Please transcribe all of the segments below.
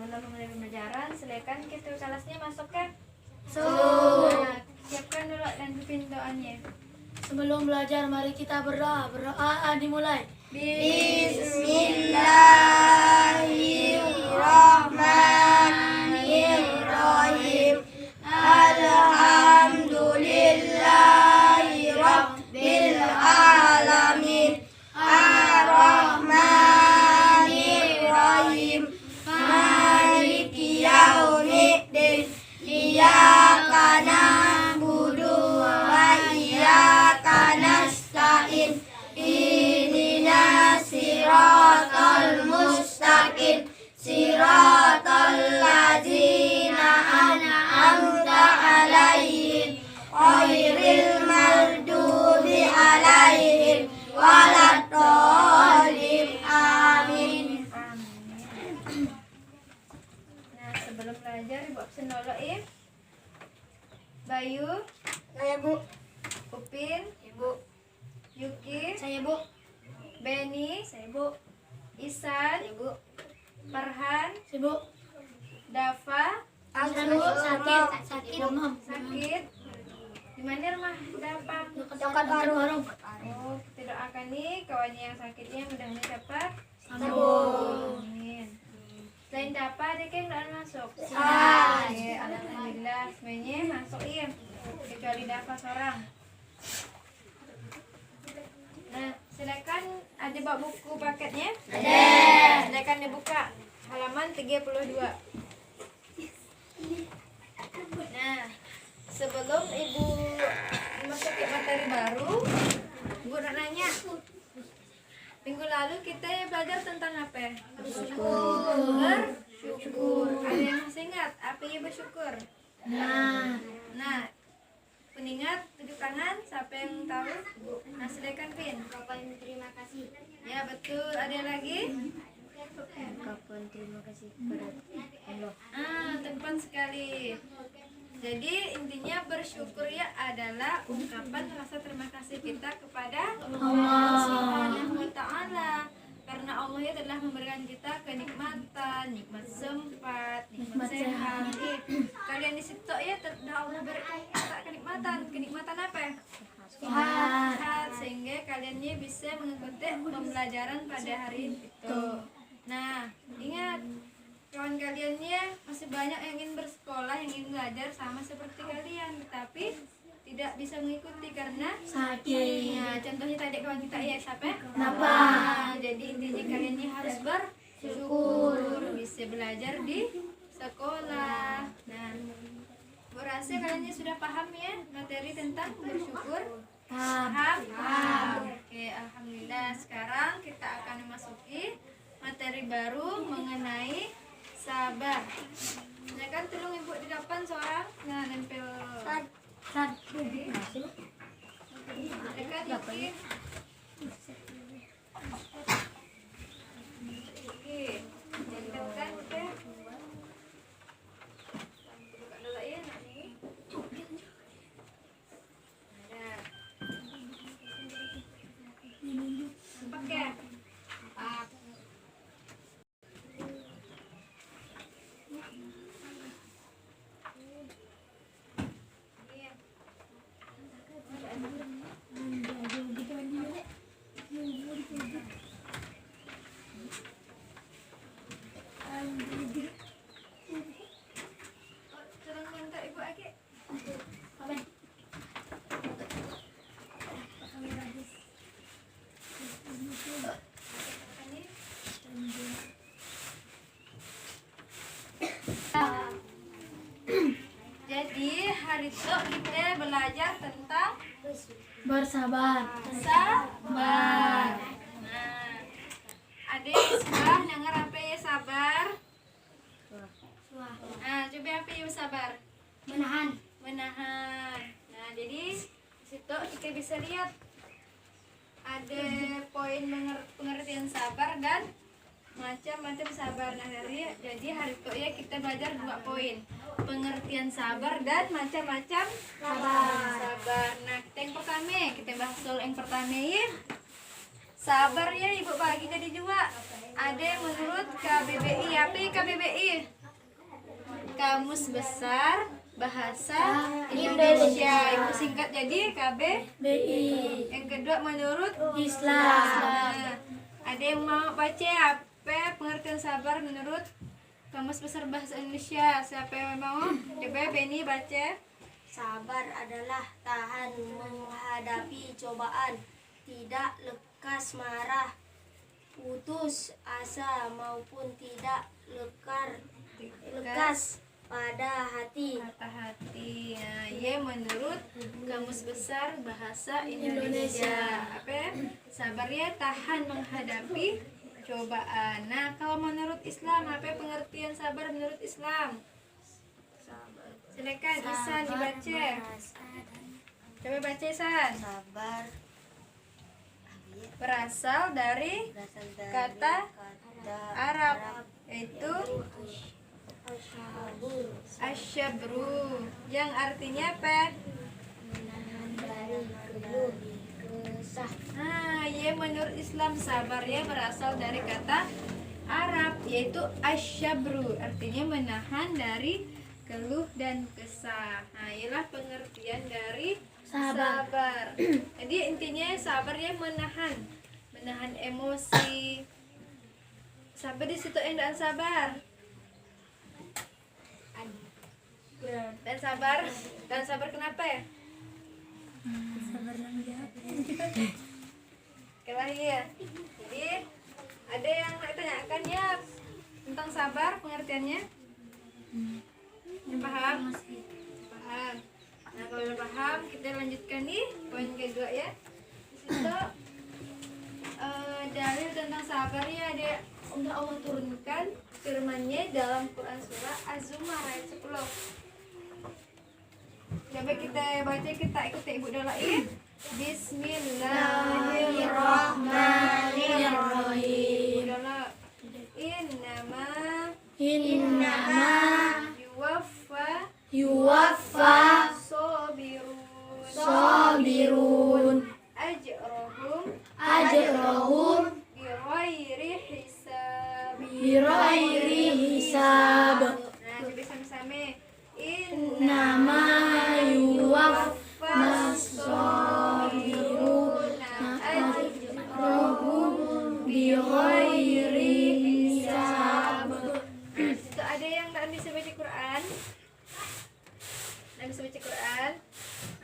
sebelum memulai pembelajaran, silakan kita kelasnya masuk ke. Nah, siapkan dulu dan pimpin doanya. sebelum belajar mari kita berdoa. Berdoa dimulai. Bismillahirrahmanirrahim. Alhamdulillahi rabbil alamin. Ar-Rahmanir-Rahim. Maliki yaumiddin. Iyyaka na'budu wa iyyaka nasta'in. Ihdinas siratal mustaqim. Siratal ladzina an'amta 'alaihim ghairil maghdubi 'alaihim waladdallin. Amin. Nah, sebelum belajar Ibu absen dulu ya. Bayu, Saya, Bu. Upin, Ibu. Yuki, Saya Bu. Beni, Saya, Bu. Isan, Bu. Farhan, Saya Bu. Dava, Sakit demam. sakit. Di mana rumah Dava? Dekat warung. Oh, kita doakan nih kawannya yang sakitnya mudah-mudahan dapat Sembuh. Amin. Selain dapat ada yang nggak masuk? Sehat. Oke, alhamdulillah semuanya masuk ya. Kecuali Dava seorang. Nah, silakan ada bawa buku paketnya? Ada. Silakan dibuka halaman 32. Nah, sebelum Ibu memasuki materi baru, Ibu nak nanya. Minggu lalu kita belajar tentang apa? Bersyukur. Ada yang masih ingat apa ya bersyukur? Nah, peningat tunjuk tangan. Siapa yang tahu? Nah, silakan Pin. Kapan terima kasih. Ya betul. Ada lagi? Kapan terima kasih kepada Allah. Tepat sekali. Jadi intinya bersyukur ya adalah ungkapan rasa terima kasih kita kepada Allah Subhanahu wa Ta'ala, karena Allah ya telah memberikan kita kenikmatan, nikmat sempat, nikmat sehat. Kalian di situ ya telah Allah berikan kita kenikmatan apa? Sehat, sehingga kaliannya bisa mengikuti pembelajaran pada hari itu. Nah, ingat kawan kaliannya masih banyak yang ingin bersekolah, yang ingin belajar sama seperti kalian, tetapi tidak bisa mengikuti karena Sakit. Nah, contohnya tadi kawan kita ya siapa? Kenapa? Nah, jadi intinya kaliannya harus bersyukur, bisa belajar di sekolah. Nah, berasa kaliannya sudah paham ya materi tentang bersyukur? Paham? Oke, alhamdulillah. Sekarang kita akan memasuki materi baru mengenai sabar. Nah kan tolong Ibu di depan seorang. Nah, nempel. Dekat Yuki. Oke, nempelkan oke. Buka dulu ya nanti. Nah. Nampak ya? Tolong minta Ibu Agi. Jadi hari itu kita belajar tentang Bersabar. sabar. Nah, adik sudah dengar apa ya sabar? Nah, coba apa ya sabar? Menahan. Menahan. Nah, jadi di situ kita bisa lihat ada poin pengertian sabar dan macam-macam sabar. Nah, jadi hari itu ya kita belajar 2 poin. Pengertian sabar dan macam-macam sabar. Nah, yang pertama kita bahas dulu yang pertama ya. Sabar ya Ibu bagi jadi 2. Ada yang menurut KBBI. Apa ya KBBI? Kamus Besar Bahasa Indonesia. Itu singkat jadi BI. Yang kedua menurut Islam. Nah, ada yang mau baca apa pengertian sabar menurut Kamus Besar Bahasa Indonesia? Siapa yang mau? Coba Beni baca. Sabar adalah tahan menghadapi cobaan, tidak lekas marah, putus asa maupun tidak lekas pada hati. Patah hati. Nah, ya menurut Kamus Besar Bahasa Indonesia. Apa? Sabar ya tahan menghadapi cobaan. Nah, kalau menurut Islam apa pengertian sabar menurut Islam? Silakan Isan dibaca. Coba baca Isan. Sabar Berasal dari kata Arab yaitu asyabru yang artinya apa? dari keluh kesah. Nah, ya menurut Islam sabar ya berasal dari kata Arab yaitu asyabru artinya menahan dari keluh dan kesah. Nah, ialah pengertian dari sabar. Jadi intinya sabar ya menahan emosi. Sabar di situ yang sabar. Dan sabar kenapa ya? Kelahi ya. Jadi ada yang nak tanyakan ya tentang sabar pengertiannya? Yang paham? Paham. Nah, kalau udah paham kita lanjutkan nih poin kedua ya. Di situ dalil tentang sabar ya ada untuk Allah turunkan firman-Nya dalam Quran surah Az-Zumar ayat 10. Coba kita baca, kita ikuti Ibu Dolain. Bismillahirrahmanirrahim. Innama yuwaffa sabirun ajrahum bighairi hisab. Nah, coba sama-sama. Nama yuwaffa sabirun ajrahum bighairi hisab. Itu ada yang tak bisa baca Quran? Nggak bisa baca Quran?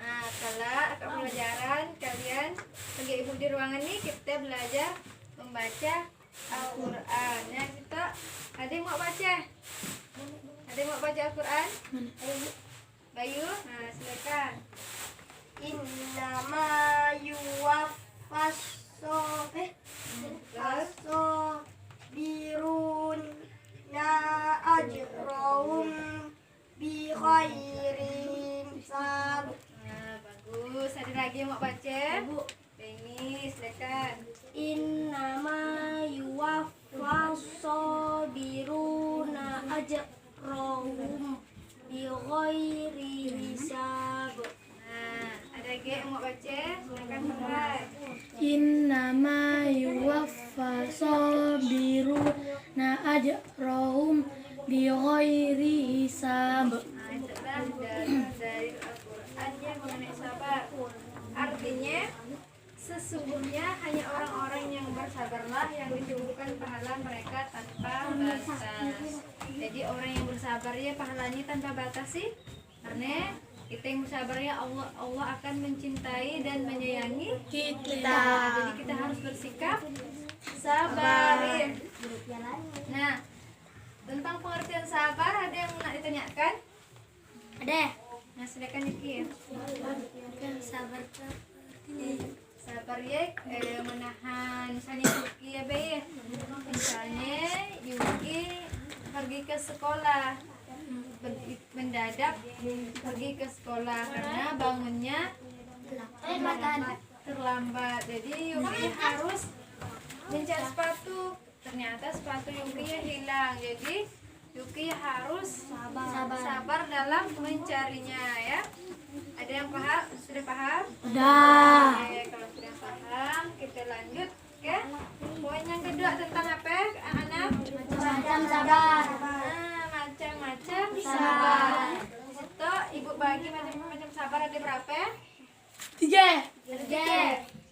Nah, kalau akak pelajaran kalian bagi ibu di ruangan nih kita belajar membaca Al-Quran. Ya, kita ada yang mau baca? Ada yang mau baca Al-Quran? Bayu, nah silakan. Innama yuwaffas sabirun la ajrahum bi khairin hisab. Nah, bagus. Ada lagi yang mau baca? Beni, silakan. Innama yuwaffas sabiruna ajrahum bi ghairi hisab. Nah, ada lagi yang mau baca? Silakan Farhan. Innama yuwaffa sabiruna ajrahum bighairi hisab. Nah, itulah dari Al-Quran yang mengenai sabar. Artinya sesungguhnya hanya orang-orang yang bersabarlah yang dicukupkan pahala mereka tanpa batas. Jadi orang yang bersabar ya pahalanya tanpa batas sih. Karena kita yang bersabar ya Allah akan mencintai dan menyayangi kita. Jadi kita harus bersikap sabar ya. Nah, tentang pengertian sabar ada yang nak ditanyakan? Ada. Nah, silakan Yuki. Sabar Sabar ya menahan misalnya Yuki ya Be ya. Misalnya Yuki pergi ke sekolah mendadak pergi ke sekolah karena bangunnya terlambat. Jadi Yuki harus mencari sepatu. Ternyata sepatu Yuki hilang. Jadi Yuki harus sabar dalam mencarinya ya. Ada yang paham? Sudah paham? Udah. Oke, kalau sudah paham kita lanjut ke poin yang kedua tentang apa anak-anak? macam sabar. Nah, macam-macam sabar. Di situ ibu bagi macam-macam sabar ada berapa? 3. Tiga.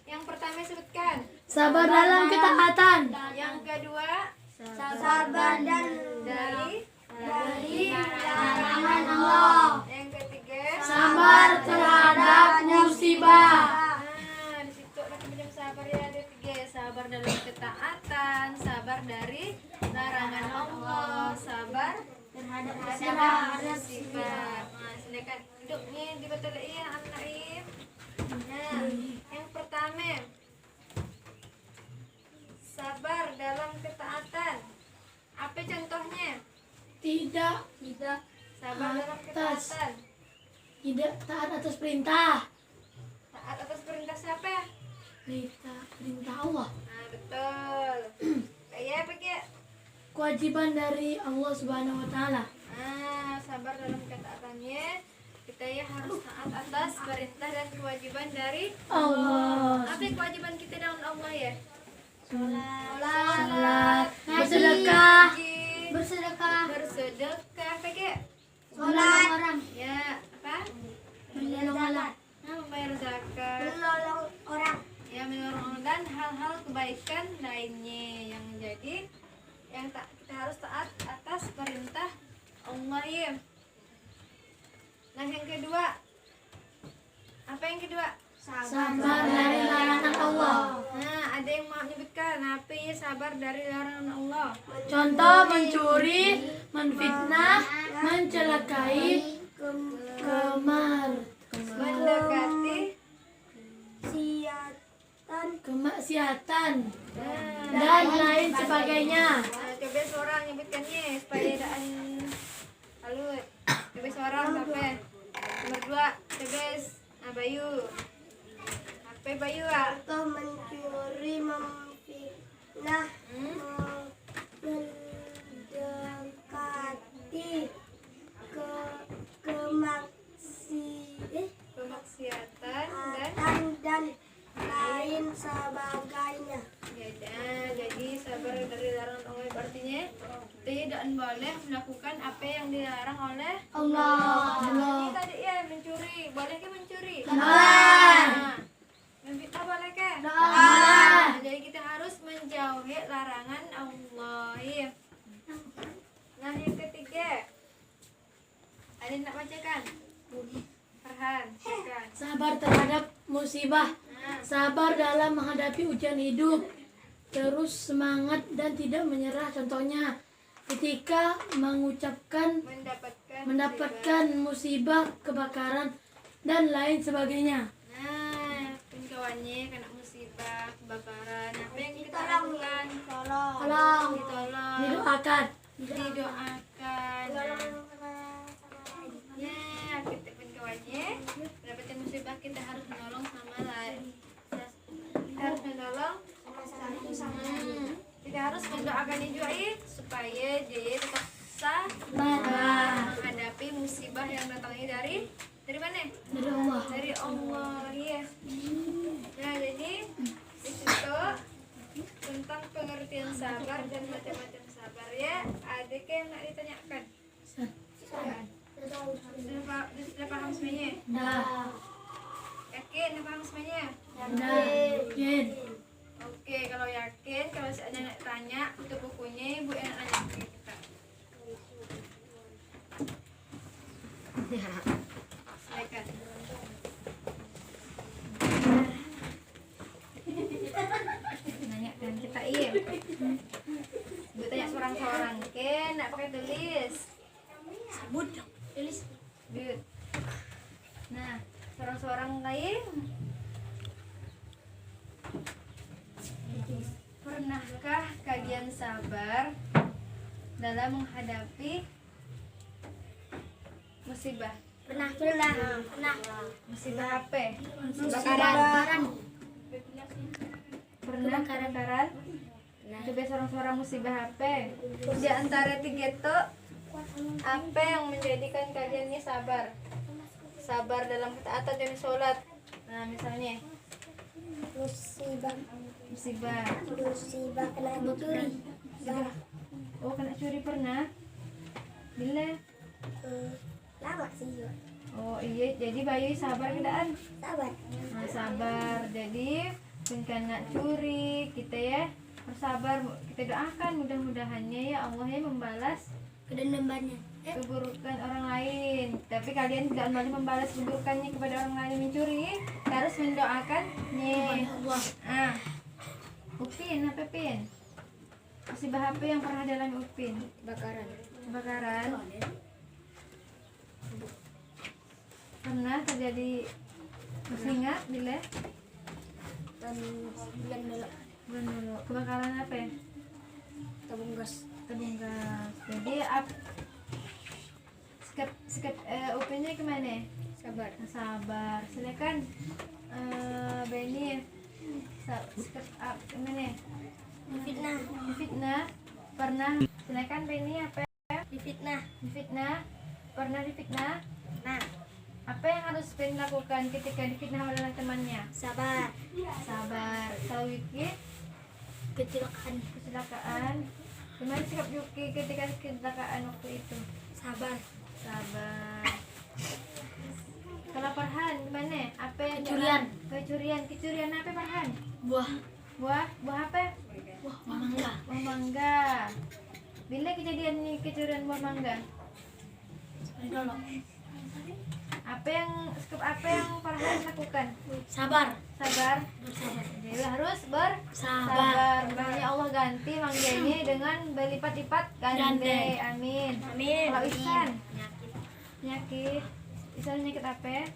Yang pertama sebutkan. Sabar dalam ketaatan. Yang kedua Sabar dan dari larangan Allah. yang ketiga Sabar terhadap musibah. Nah, di situ macam-macam sabar ya ada 3. Sabar dalam ketaatan, sabar dari larangan Allah, sabar terhadap musibah. Nah, silakan duduk nih di betul ya anak Naim. Nah, yang pertama sabar dalam ketaatan. Apa contohnya? Tidak Sabar dalam Atas. ketaatan. tidak taat atas perintah. Taat atas perintah siapa? Perintah Allah. Nah, betul. Kayak apa Kak? Kewajiban dari Allah Subhanahu wa taala. Sabar dalam ketaatannya kita ya harus taat atas perintah dan kewajiban dari Allah. Apa yang kewajiban kita dengan Allah ya? Salat, bersedekah, Haji, Bersedekah. bersedekah, apa Kak? Sholat. Orang. Ya, apa? Menolong orang. Nah, membayar zakat. Menolong orang. Ya, menolong orang dan hal-hal kebaikan lainnya yang jadi kita harus taat atas perintah Allah ya. Nah, yang kedua apa yang kedua? sabar dari larangan Allah. Nah, ada yang mau menyebutkan apa ya sabar dari larangan Allah? Contoh mencuri, menfitnah, mencelakai, Mendekati Siatan. kemaksiatan, nah, dan lain sebagainya. coba seorang nyebutkannya supaya daan halut. Coba seorang sampai nomor 2 coba Bayu. Apa Bayu ah? Atau mencuri, memfitnah, mendekati Kemaksiatan dan lain sebagainya. jadi sabar dari larangan Allah artinya kita tidak boleh melakukan apa yang dilarang oleh Allah. Ini tadi ya mencuri, boleh ke mencuri? Boleh. Nah, memfitnah boleh ke? Boleh. Jadi kita harus menjauhi larangan Allah. Iya. Nah, yang ketiga. Ada yang nak bacakan? Farhan, bacakan. Sabar terhadap musibah, Nah, sabar dalam menghadapi ujian hidup, terus semangat dan tidak menyerah. Contohnya ketika mendapatkan musibah, kebakaran dan lain sebagainya. Nah, kawannya kena musibah, kebakaran. Apa yang kita lakukan? Tolong, Ditolong, didoakan. didoakan. Ya, kita kawannya mendapatkan musibah kita harus menolong sama lain. Harus menolong. Kita harus mendoakannya juga supaya dia tetap sabar menghadapi musibah yang datangnya dari mana? Dari Allah. Dari Allah, iya. Nah, jadi di situ tentang pengertian sabar dan macam-macam sabar ya. Ada yang nak ditanyakan? Sudah paham semuanya? Dah. Yakin sudah paham semuanya? Yakin. Oke, kalau yakin, kalau seandainya nak tanya untuk bukunya, ibu yang nanya ke kita. Silakan. Nanya kan kita iya. Ibu tanya seorang-seorang, Ken, nak pakai tulis. Sabut dong. Tulis. Good. Nah, seorang-seorang lain. Pernahkah kalian sabar dalam menghadapi musibah? Pernah. Musibah apa? Kebakaran. Pernah kebakaran? Coba seorang-seorang musibah apa? Di antara 3 itu apa yang menjadikan kalian ini sabar? Sabar dalam ketaatan dan sholat. Nah, misalnya musibah Kena mencuri. Oh, kena curi pernah? Bila? lama sih. Oh iya, jadi Bayu sabar keadaan. Sabar. Nah, sabar. Jadi karena curi kita ya bersabar, kita doakan mudah-mudahannya ya Allah ya membalas Kedendamnya. keburukan orang lain. Tapi kalian tidak boleh membalas keburukannya kepada orang lain yang mencuri, harus mendoakannya. Allah. Ah, Upin apa Pin? Musibah apa yang pernah dialami Upin? Kebakaran. Pernah terjadi, masih ingat bila? Bulan dulu. Kebakaran apa ya? Tabung gas. Jadi Upinnya kemana? Sabar. Silakan Benny. Gimana? Difitnah. Pernah. Silakan Benny apa? Difitnah. Pernah difitnah? Nah, Apa yang harus Ben lakukan ketika difitnah oleh temannya? sabar. Kalau Yuki kecelakaan. Gimana sikap Yuki ketika kecelakaan waktu itu? Sabar. Kalau Farhan gimana? Apa yang Kecurian apa Farhan? Buah apa? Wah, mangga. Buah mangga. Bila kejadian nih kecurian buah mangga? Apa yang Farhan lakukan? Sabar. Jadi harus bersabar. Makanya Allah ganti mangganya dengan berlipat-lipat gande. Amin. Kalau Ihsan penyakit. Ihsan penyakit apa?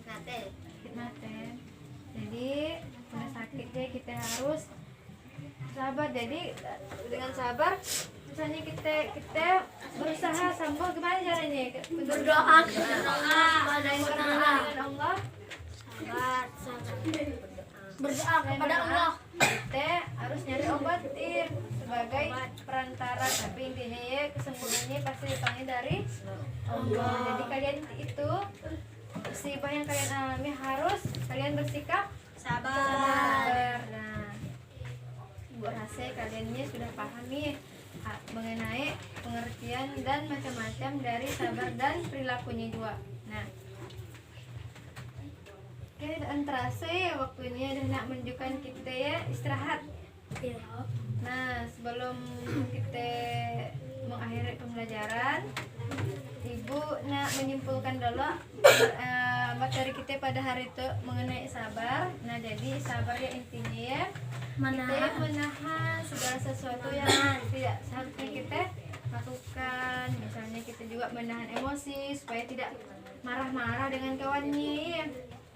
Sakit mata. Jadi pada sakit deh kita harus sabar. Jadi dengan sabar misalnya kita berusaha sambung, gimana caranya? Berdoa kepada Allah. Berdoa kepada Allah. Kita harus nyari obatin sebagai perantara, tapi intinya ya kesembuhannya pasti datangnya dari Allah. Jadi kalian itu musibah yang kalian alami harus kalian bersikap sabar. Nah, Ibu rasa kaliannya sudah pahami mengenai pengertian dan macam-macam dari sabar dan perilakunya juga. Nah, oke, dan terasa ya waktunya udah nak menunjukkan kita ya istirahat. Nah, sebelum kita mengakhiri pembelajaran, Ibu nak menyimpulkan dulu materi kita pada hari itu mengenai sabar. Nah, jadi sabar ya intinya ya kita menahan segala sesuatu yang tidak seharusnya kita lakukan. Misalnya kita juga menahan emosi supaya tidak marah-marah dengan kawannya ya.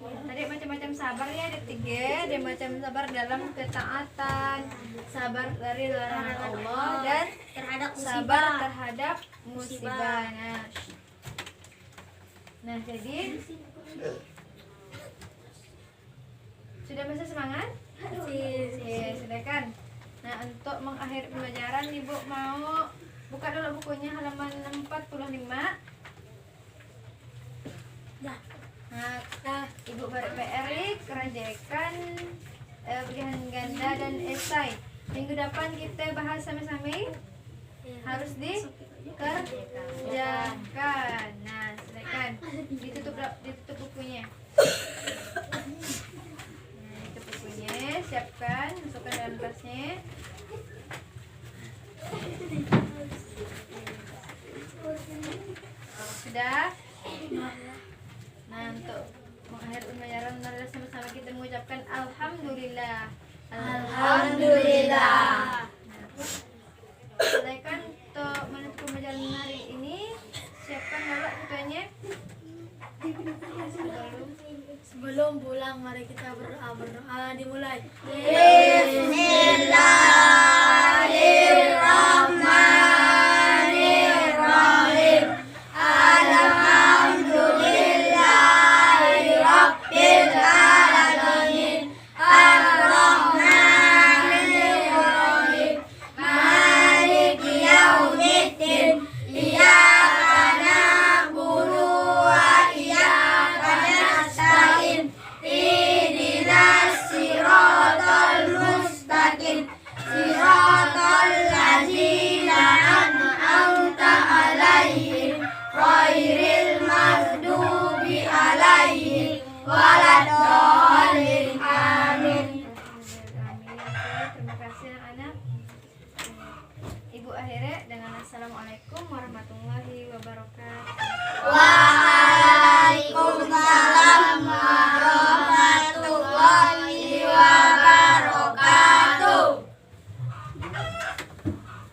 Tadi macam-macam sabar ya, ada 3. Ada macam sabar dalam ketaatan, sabar dari larangan Allah, dan sabar terhadap musibah. Nah, jadi sudah masih semangat? Sudah kan? Nah, untuk mengakhiri pembelajaran Ibu mau buka dulu bukunya halaman 45. Nah, Ibu PR kerjakan pilihan ganda dan esai. Minggu depan kita bahas sama-sama. Harus dikerjakan. Nah, silakan ditutup bukunya. Nah, itu bukunya, siapkan, masukkan dalam tasnya. Sudah? Nah, untuk mengakhiri pembelajaran, mari sama-sama kita mengucapkan Alhamdulillah. Alhamdulillah. Silakan untuk menutup pembelajaran hari ini. Siapkan dulu bukunya. Sebelum pulang mari kita berdoa. Dimulai. Bismillahirrahmanirrahim. Alhamdulillahirabbil alamin. Arrahmanirrahim. waladhdallin.